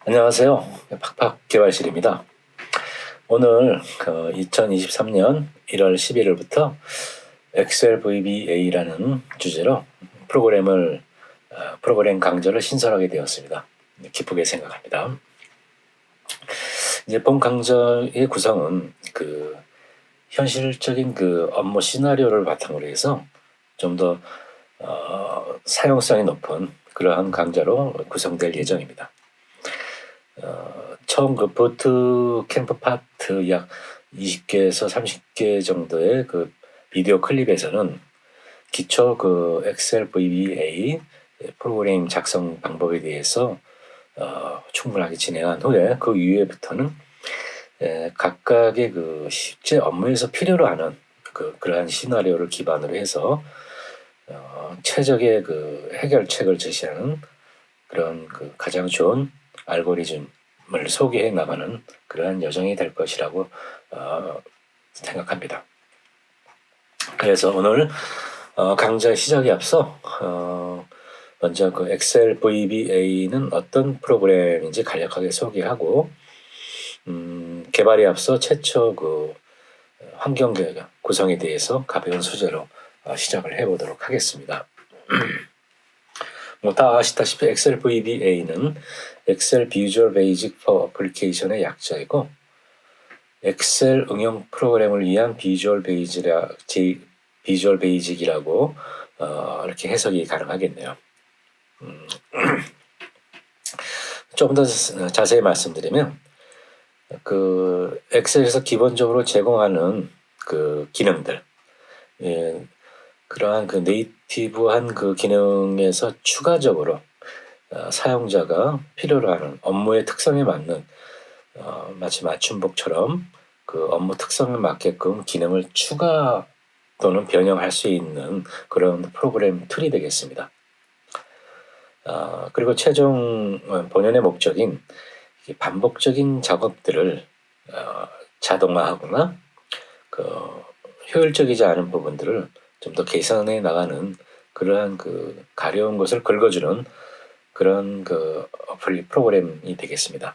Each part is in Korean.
안녕하세요. 팍팍 개발실입니다. 오늘 2023년 1월 11일부터 엑셀 VBA라는 주제로 프로그램 강좌를 신설하게 되었습니다. 기쁘게 생각합니다. 이제 본 강좌의 구성은 현실적인 업무 시나리오를 바탕으로 해서 좀 더 사용성이 높은 그러한 강좌로 구성될 예정입니다. 처음 부트 캠프 파트 약 20개에서 30개 정도의 비디오 클립에서는 기초 엑셀 VBA 프로그램 작성 방법에 대해서 충분하게 진행한 후에 그 이후에부터는 각각의 실제 업무에서 필요로 하는 그러한 시나리오를 기반으로 해서 최적의 해결책을 제시하는 그런 가장 좋은 알고리즘을 소개해 나가는 그러한 여정이 될 것이라고 생각합니다. 그래서 오늘 강좌 시작에 앞서 먼저 엑셀 VBA는 어떤 프로그램인지 간략하게 소개하고 개발에 앞서 최초 환경 구성에 대해서 가벼운 소재로 시작을 해보도록 하겠습니다. 다 아시다시피 엑셀 VBA는 엑셀 비주얼 베이직 포 어플리케이션의 약자이고 엑셀 응용 프로그램을 위한 비주얼 베이직이라고 이렇게 해석이 가능하겠네요. 좀 더 자세히 말씀드리면 엑셀에서 기본적으로 제공하는 기능들, 그러한 네이티브한 기능에서 추가적으로 사용자가 필요로 하는 업무의 특성에 맞는 마치 맞춤복처럼 업무 특성에 맞게끔 기능을 추가 또는 변형할 수 있는 그런 프로그램 툴이 되겠습니다. 그리고 최종 본연의 목적인 반복적인 작업들을 자동화하거나 효율적이지 않은 부분들을 좀 더 개선해 나가는 그러한 가려운 것을 긁어주는 그런 프로그램이 되겠습니다.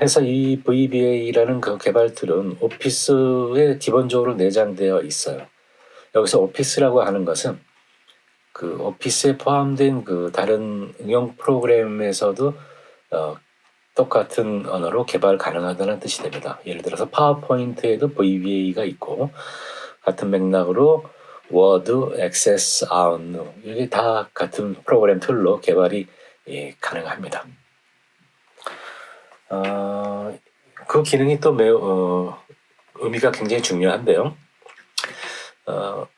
해서 이 VBA라는 개발 툴은 오피스에 기본적으로 내장되어 있어요. 여기서 오피스라고 하는 것은 오피스에 포함된 다른 응용 프로그램에서도 똑같은 언어로 개발 가능하다는 뜻이 됩니다. 예를 들어서 파워포인트에도 VBA가 있고 같은 맥락으로 워드, 액세스, 아웃룩 이게 다 같은 프로그램 툴로 개발이 가능합니다. 그 기능이 또 매우 의미가 굉장히 중요한데요.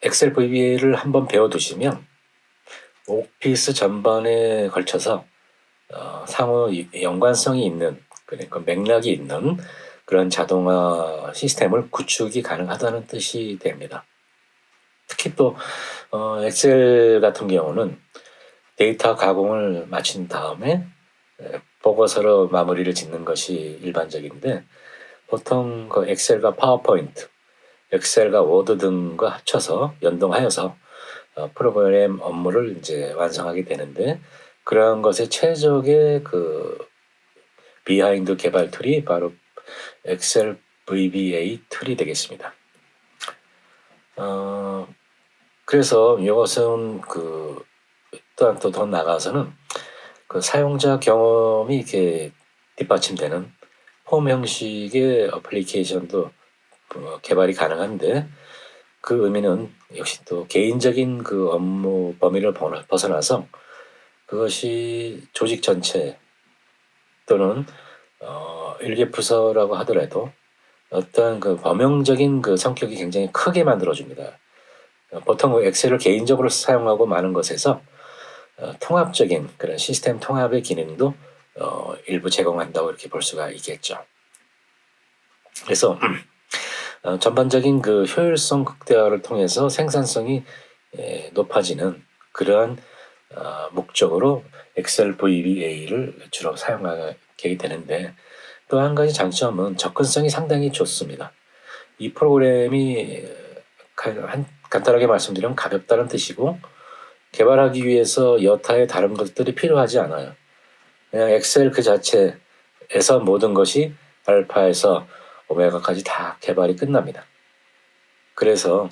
엑셀 VBA를 한번 배워두시면 오피스 전반에 걸쳐서 상호 연관성이 있는 그러니까 맥락이 있는 그런 자동화 시스템을 구축이 가능하다는 뜻이 됩니다. 특히 또 엑셀 같은 경우는 데이터 가공을 마친 다음에 보고서로 마무리를 짓는 것이 일반적인데 보통 엑셀과 파워포인트, 엑셀과 워드 등과 합쳐서 연동하여서 프로그램 업무를 이제 완성하게 되는데 그러한 것의 최적의 비하인드 개발 툴이 바로 엑셀 VBA 툴이 되겠습니다. 그래서 이것은 또한 또 더 나가서는 사용자 경험이 이렇게 뒷받침되는 폼 형식의 어플리케이션도 개발이 가능한데 그 의미는 역시 또 개인적인 업무 범위를 벗어나서 그것이 조직 전체 또는 일개 부서라고 하더라도 어떤 범용적인 성격이 굉장히 크게 만들어줍니다. 보통 엑셀을 개인적으로 사용하고 많은 것에서 통합적인 그런 시스템 통합의 기능도 일부 제공한다고 이렇게 볼 수가 있겠죠. 그래서 전반적인 효율성 극대화를 통해서 생산성이 높아지는 그러한 목적으로 엑셀 VBA를 주로 사용하게 되는데 또 한 가지 장점은 접근성이 상당히 좋습니다. 이 프로그램이 간단하게 말씀드리면 가볍다는 뜻이고 개발하기 위해서 여타의 다른 것들이 필요하지 않아요. 그냥 엑셀 그 자체에서 모든 것이 알파에서 오메가까지 다 개발이 끝납니다. 그래서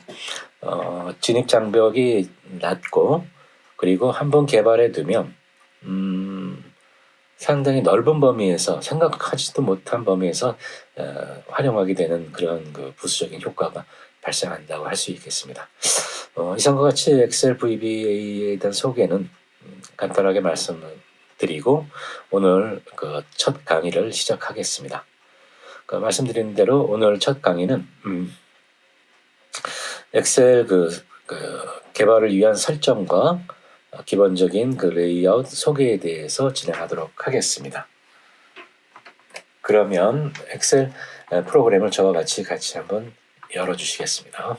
진입 장벽이 낮고 그리고 한번 개발해 두면 상당히 넓은 범위에서 생각하지도 못한 범위에서 활용하게 되는 그런 그 부수적인 효과가 발생한다고 할 수 있겠습니다. 이상과 같이 엑셀 VBA에 대한 소개는 간단하게 말씀을 드리고 오늘 그 첫 강의를 시작하겠습니다. 말씀드린 대로 오늘 첫 강의는 엑셀 그 개발을 위한 설정과 기본적인 그 레이아웃 소개에 대해서 진행하도록 하겠습니다. 그러면 엑셀 프로그램을 저와 같이 한번 열어주시겠습니다.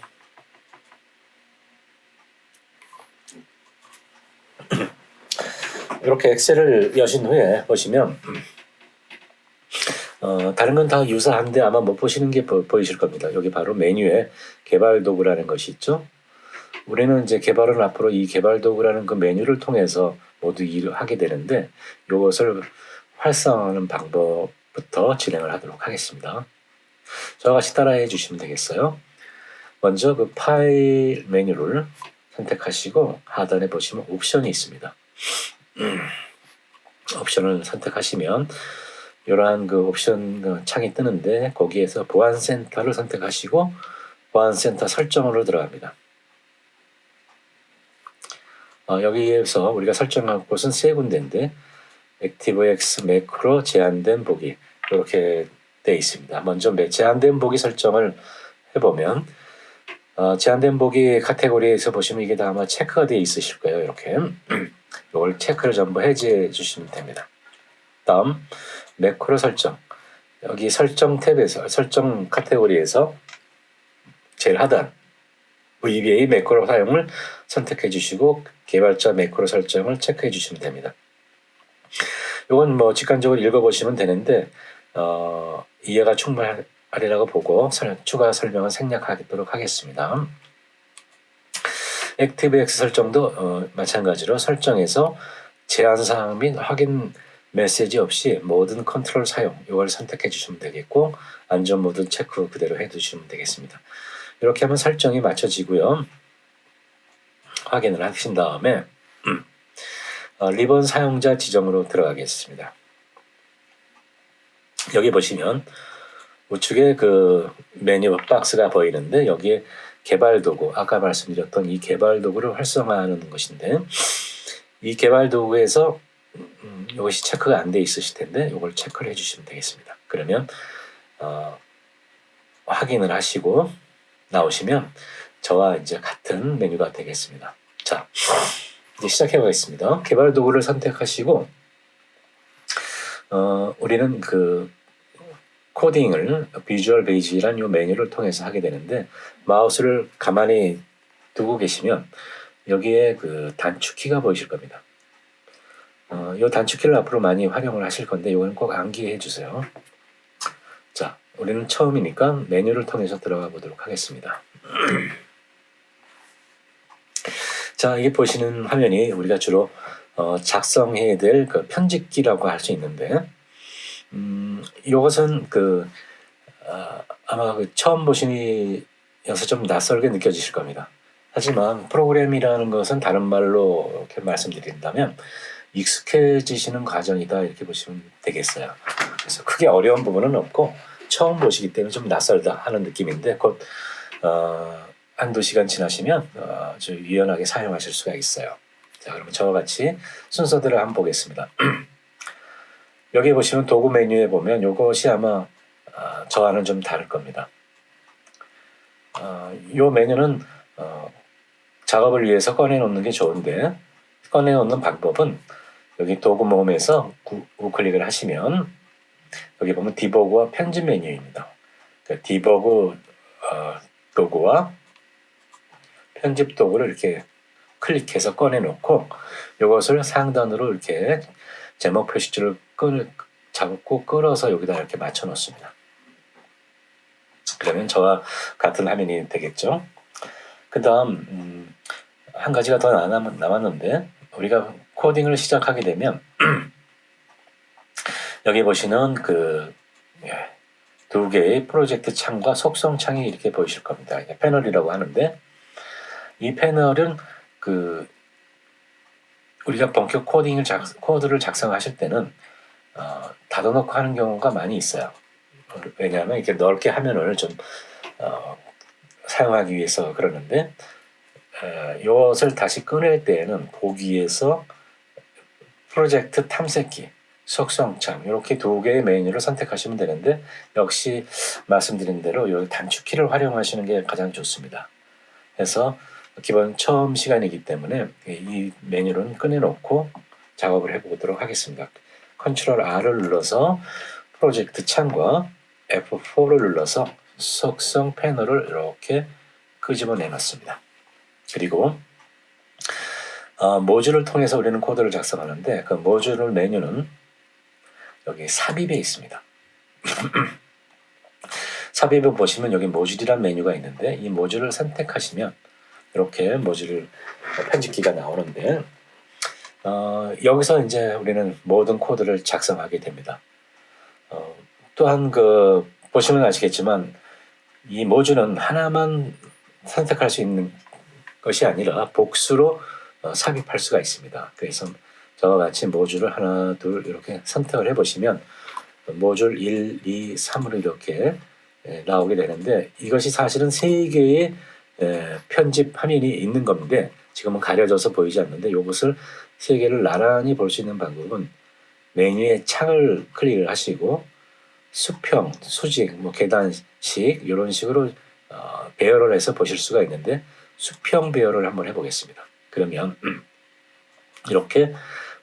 이렇게 엑셀을 여신 후에 보시면 다른 건 다 유사한데 아마 못 보시는 게 보이실 겁니다. 여기 바로 메뉴에 개발 도구라는 것이 있죠. 우리는 이제 개발은 앞으로 이 개발 도구라는 그 메뉴를 통해서 모두 일을 하게 되는데 이것을 활성화하는 방법부터 진행을 하도록 하겠습니다. 저와 같이 따라해 주시면 되겠어요. 먼저 그 파일 메뉴를 선택하시고 하단에 보시면 옵션이 있습니다. 옵션을 선택하시면 이러한 그 옵션 창이 뜨는데 거기에서 보안센터를 선택하시고 보안센터 설정으로 들어갑니다. 여기에서 우리가 설정할 곳은 세 군데인데 액티브엑스 매크로 제한된 보기 이렇게 되어 있습니다. 먼저 제한된 보기 설정을 해보면 제한된 보기 카테고리에서 보시면 이게 다 아마 체크가 되어 있으실 거예요. 이렇게 이걸 체크를 전부 해제해 주시면 됩니다. 다음 매크로 설정 여기 설정 탭에서 설정 카테고리에서 제일 하단 VBA 매크로 사용을 선택해 주시고 개발자 매크로 설정을 체크해 주시면 됩니다. 이건 뭐 직관적으로 읽어보시면 되는데 이해가 충분하리라고 보고 추가 설명은 생략하도록 하겠습니다. 액티브엑스 설정도 마찬가지로 설정에서 제한사항 및 확인 메시지 없이 모든 컨트롤 사용 이걸 선택해 주시면 되겠고 안전 모드 체크 그대로 해 두시면 되겠습니다. 이렇게 하면 설정이 맞춰지고요. 확인을 하신 다음에 리본 사용자 지정으로 들어가겠습니다. 여기 보시면 우측에 그 메뉴 박스가 보이는데 여기에 개발 도구 아까 말씀드렸던 이 개발 도구를 활성화하는 것인데 이 개발 도구에서 이것이 체크가 안 돼 있으실 텐데 이걸 체크를 해주시면 되겠습니다. 그러면 확인을 하시고 나오시면 저와 이제 같은 메뉴가 되겠습니다. 자, 이제 시작해 보겠습니다. 개발 도구를 선택하시고 우리는 그 코딩을 비주얼 베이직이라는 이 메뉴를 통해서 하게 되는데 마우스를 가만히 두고 계시면 여기에 그 단축키가 보이실 겁니다. 이 단축키를 앞으로 많이 활용을 하실 건데 이거는 꼭 암기해 주세요. 자, 우리는 처음이니까 메뉴를 통해서 들어가 보도록 하겠습니다. 자, 이게 보시는 화면이 우리가 주로 작성해야 될 그 편집기라고 할 수 있는데 이것은 아마 처음 보시니여서 좀 낯설게 느껴지실 겁니다. 하지만 프로그램이라는 것은 다른 말로 이렇게 말씀드린다면 익숙해지시는 과정이다 이렇게 보시면 되겠어요. 그래서 크게 어려운 부분은 없고 처음 보시기 때문에 좀 낯설다 하는 느낌인데 곧 한두 시간 지나시면 아주 유연하게 사용하실 수가 있어요. 자, 그러면 저와 같이 순서대로 한번 보겠습니다. 여기 보시면 도구 메뉴에 보면 이것이 아마 저와는 좀 다를 겁니다. 이 메뉴는 작업을 위해서 꺼내놓는 게 좋은데 꺼내놓는 방법은 여기 도구 모음에서 우클릭을 하시면 여기 보면 디버그와 편집 메뉴입니다. 그러니까 디버그 도구와 편집 도구를 이렇게 클릭해서 꺼내놓고 이것을 상단으로 이렇게 제목 표시줄을 잡고 끌어서 여기다 이렇게 맞춰 놓습니다. 그러면 저와 같은 화면이 되겠죠. 그 다음 한 가지가 더 남았는데 우리가 코딩을 시작하게 되면 여기 보시는 두 개의 프로젝트 창과 속성 창이 이렇게 보이실 겁니다. 패널이라고 하는데 이 패널은 우리가 본격 코드를 작성하실 때는 닫아놓고 하는 경우가 많이 있어요. 왜냐하면 이렇게 넓게 화면을 좀 사용하기 위해서 그러는데 이것을 다시 꺼낼 때에는 보기에서 프로젝트 탐색기, 속성창 이렇게 두 개의 메뉴를 선택하시면 되는데 역시 말씀드린 대로 이 단축키를 활용하시는 게 가장 좋습니다. 그래서 기본 처음 시간이기 때문에 이 메뉴는 꺼내놓고 작업을 해보도록 하겠습니다. 컨트롤 R을 눌러서 프로젝트 창과 F4를 눌러서 속성 패널을 이렇게 끄집어내 놨습니다. 그리고 모듈을 통해서 우리는 코드를 작성하는데 그 모듈 메뉴는 여기 삽입에 있습니다. 삽입을 보시면 여기 모듈이라는 메뉴가 있는데 이 모듈을 선택하시면 이렇게 모듈 편집기가 나오는데 여기서 이제 우리는 모든 코드를 작성하게 됩니다. 또한 보시면 아시겠지만 이 모듈은 하나만 선택할 수 있는 것이 아니라 복수로 삽입할 수가 있습니다. 그래서 저와 같이 모듈을 하나, 둘 이렇게 선택을 해보시면 모듈 1, 2, 3으로 이렇게 나오게 되는데 이것이 사실은 3개의 편집 화면이 있는 건데 지금은 가려져서 보이지 않는데 이것을 3개를 나란히 볼 수 있는 방법은 메뉴에 창을 클릭을 하시고 수평, 수직, 계단식 이런 식으로 배열을 해서 보실 수가 있는데 수평 배열을 한번 해보겠습니다. 그러면 이렇게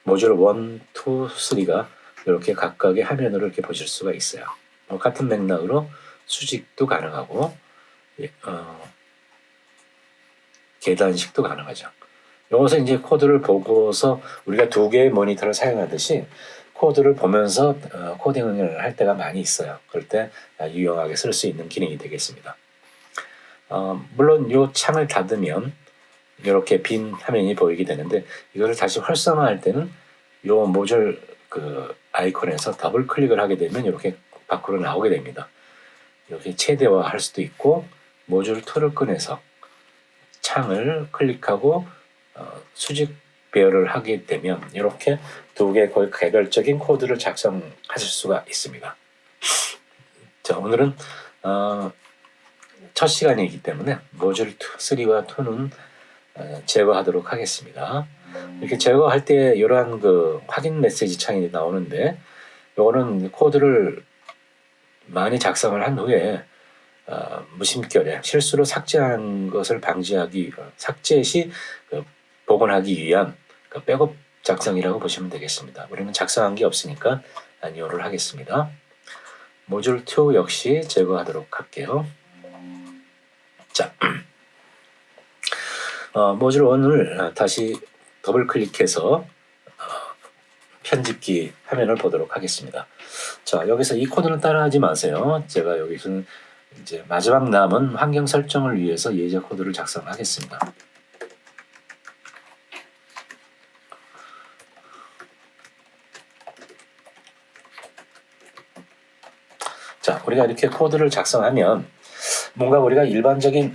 모듈 1, 2, 3가 이렇게 각각의 화면으로 이렇게 보실 수가 있어요. 같은 맥락으로 수직도 가능하고 계단식도 가능하죠. 여기서 이제 코드를 보고서 우리가 2개의 모니터를 사용하듯이 코드를 보면서 코딩을 할 때가 많이 있어요. 그럴 때 유용하게 쓸 수 있는 기능이 되겠습니다. 물론 이 창을 닫으면 이렇게 빈 화면이 보이게 되는데 이거를 다시 활성화할 때는 이 모듈 아이콘에서 더블 클릭을 하게 되면 이렇게 밖으로 나오게 됩니다. 이렇게 최대화할 수도 있고 모듈 2를 꺼내서 창을 클릭하고 수직 배열을 하게 되면 이렇게 2개의 거의 개별적인 코드를 작성하실 수가 있습니다. 자, 오늘은 첫 시간이기 때문에 모듈 2, 3와 2는 제거하도록 하겠습니다. 이렇게 제거할 때 이러한 확인 메시지 창이 나오는데 이거는 코드를 많이 작성을 한 후에 무심결에 실수로 삭제한 것을 삭제 시 복원하기 위한 백업 작성이라고 보시면 되겠습니다. 우리는 작성한 게 없으니까 아니오를 하겠습니다. 모듈 2 역시 제거하도록 할게요. 자, 모듈 1을 다시 더블 클릭해서 편집기 화면을 보도록 하겠습니다. 자, 여기서 이 코드는 따라하지 마세요. 제가 여기서는 이제 마지막 남은 환경 설정을 위해서 예제 코드를 작성하겠습니다. 자, 우리가 이렇게 코드를 작성하면 뭔가 우리가 일반적인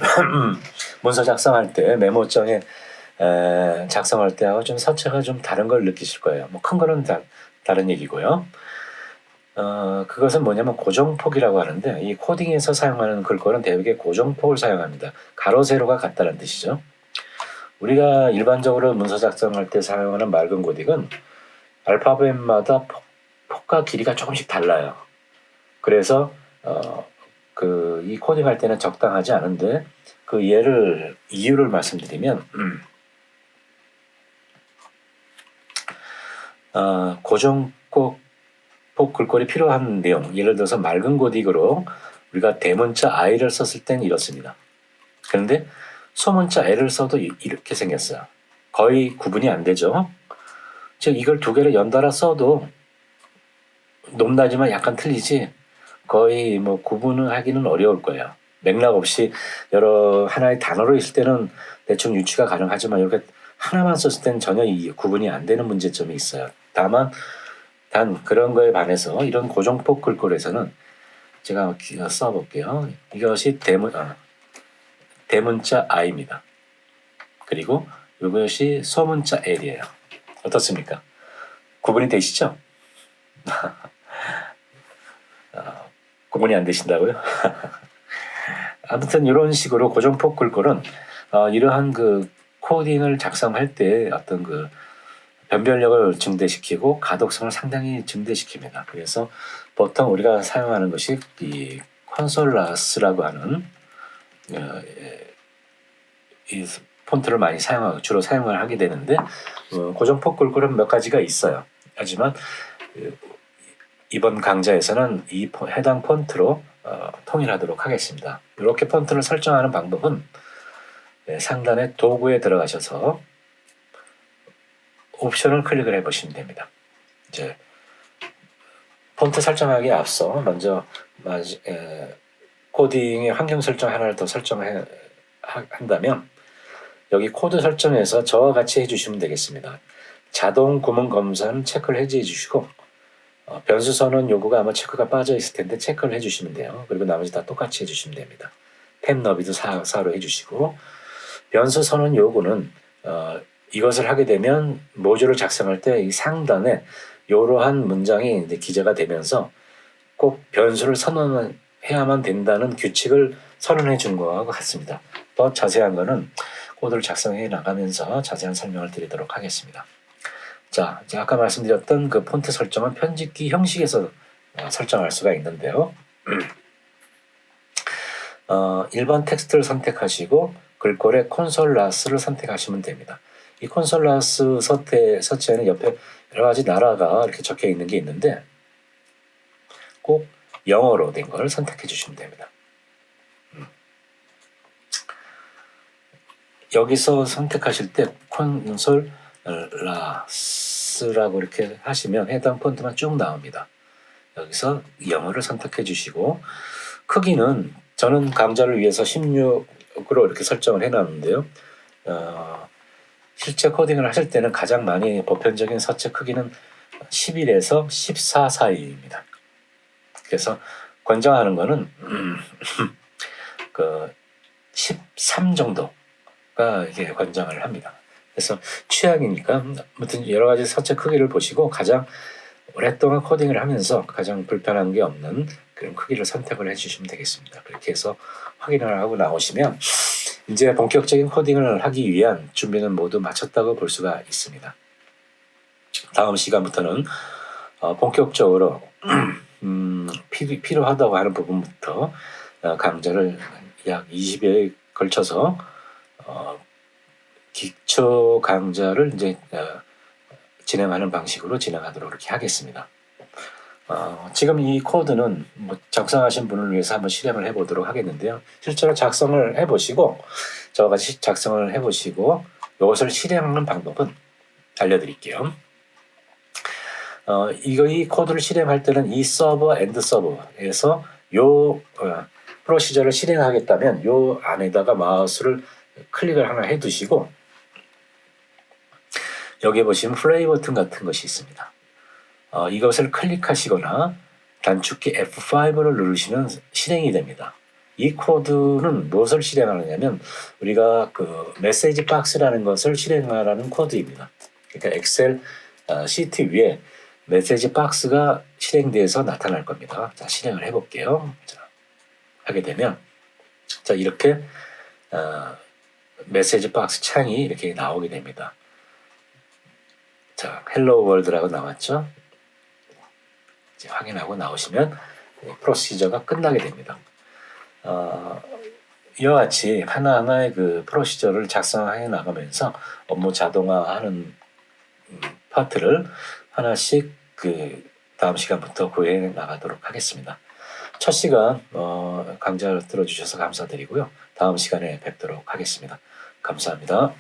문서 작성할 때 메모장에 작성할 때하고 좀 서체가 좀 다른 걸 느끼실 거예요. 큰 거는 다른 얘기고요. 그것은 뭐냐면 고정폭이라고 하는데 이 코딩에서 사용하는 글꼴은 대개 고정폭을 사용합니다. 가로 세로가 같다는 뜻이죠. 우리가 일반적으로 문서 작성할 때 사용하는 맑은 코딩은 알파벳마다 폭과 길이가 조금씩 달라요. 그래서 이 코딩할 때는 적당하지 않은데 이유를 말씀드리면 고정폭 글꼴이 필요한 내용, 예를 들어서 맑은 고딕으로 우리가 대문자 I를 썼을 땐 이렇습니다. 그런데 소문자 L을 써도 이렇게 생겼어요. 거의 구분이 안 되죠. 즉 이걸 2개를 연달아 써도 높낮이만 약간 틀리지 거의 구분을 하기는 어려울 거예요. 맥락 없이 여러 하나의 단어로 있을 때는 대충 유추가 가능하지만 이렇게 하나만 썼을 때는 전혀 구분이 안 되는 문제점이 있어요. 다만 단 그런 거에 반해서 이런 고정폭 글꼴에서는 제가 써볼게요. 이것이 대문자 I입니다. 그리고 이것이 소문자 L이에요. 어떻습니까? 구분이 되시죠? 구분이 안 되신다고요? 아무튼 이런 식으로 고정폭 글꼴은 이러한 그 코딩을 작성할 때 어떤 그 변별력을 증대시키고 가독성을 상당히 증대시킵니다. 그래서 보통 우리가 사용하는 것이 이 콘솔라스라고 하는 이 폰트를 많이 주로 사용을 하게 되는데 고정폭 글꼴은 몇 가지가 있어요. 하지만 이번 강좌에서는 이 해당 폰트로 통일하도록 하겠습니다. 이렇게 폰트를 설정하는 방법은 상단의 도구에 들어가셔서 옵션을 클릭을 해보시면 됩니다. 이제 폰트 설정하기에 앞서 먼저 코딩의 환경 설정 하나를 더 설정한다면 여기 코드 설정에서 저와 같이 해주시면 되겠습니다. 자동 구문 검사는 체크를 해제해 주시고 변수 선언 요구가 아마 체크가 빠져 있을 텐데 체크를 해주시면 돼요. 그리고 나머지 다 똑같이 해주시면 됩니다. 탭 너비도 4로 해주시고 변수 선언 요구는 이것을 하게 되면 모듈을 작성할 때 이 상단에 이러한 문장이 이제 기재가 되면서 꼭 변수를 선언해야만 된다는 규칙을 선언해 준 것과 같습니다. 더 자세한 거는 코드를 작성해 나가면서 자세한 설명을 드리도록 하겠습니다. 자, 제가 아까 말씀드렸던 그 폰트 설정은 편집기 형식에서 설정할 수가 있는데요. 1번 텍스트를 선택하시고 글꼴에 콘솔라스를 선택하시면 됩니다. 이 콘솔라스 서체에는 옆에 여러 가지 나라가 이렇게 적혀 있는 게 있는데 꼭 영어로 된 걸 선택해 주시면 됩니다. 여기서 선택하실 때 콘솔라스라고 이렇게 하시면 해당 폰트만 쭉 나옵니다. 여기서 영어를 선택해 주시고 크기는 저는 강좌를 위해서 16으로 이렇게 설정을 해놨는데요. 실제 코딩을 하실 때는 가장 많이 보편적인 서체 크기는 11에서 14 사이입니다. 그래서 권장하는 거는 그 13 정도가 이게 권장을 합니다. 그래서 취향이니까 아무튼 여러 가지 서체 크기를 보시고 가장 오랫동안 코딩을 하면서 가장 불편한 게 없는 그런 크기를 선택을 해주시면 되겠습니다. 그렇게 해서 확인을 하고 나오시면 이제 본격적인 코딩을 하기 위한 준비는 모두 마쳤다고 볼 수가 있습니다. 다음 시간부터는 본격적으로 필요하다고 하는 부분부터 강좌를 약 20여에 걸쳐서 기초 강좌를 이제 진행하는 방식으로 진행하도록 이렇게 하겠습니다. 지금 이 코드는 작성하신 분을 위해서 한번 실행을 해보도록 하겠는데요. 실제로 작성을 해보시고 저와 같이 작성을 해보시고 이것을 실행하는 방법은 알려드릴게요. 이 코드를 실행할 때는 이 서버 엔드 서버에서 요 프로시저를 실행하겠다면 요 안에다가 마우스를 클릭을 하나 해두시고 여기 보시면 플레이 버튼 같은 것이 있습니다. 이것을 클릭하시거나 단축키 F5를 누르시면 실행이 됩니다. 이 코드는 무엇을 실행하느냐면 우리가 그 메시지 박스라는 것을 실행하라는 코드입니다. 그러니까 엑셀 시트 위에 메시지 박스가 실행돼서 나타날 겁니다. 자, 실행을 해볼게요. 자, 하게 되면 자 이렇게 메시지 박스 창이 이렇게 나오게 됩니다. 자, 헬로 월드라고 나왔죠? 이제 확인하고 나오시면 프로시저가 끝나게 됩니다. 이와 같이 하나하나의 그 프로시저를 작성해 나가면서 업무 자동화하는 파트를 하나씩 그 다음 시간부터 구해 나가도록 하겠습니다. 첫 시간 강좌를 들어주셔서 감사드리고요. 다음 시간에 뵙도록 하겠습니다. 감사합니다.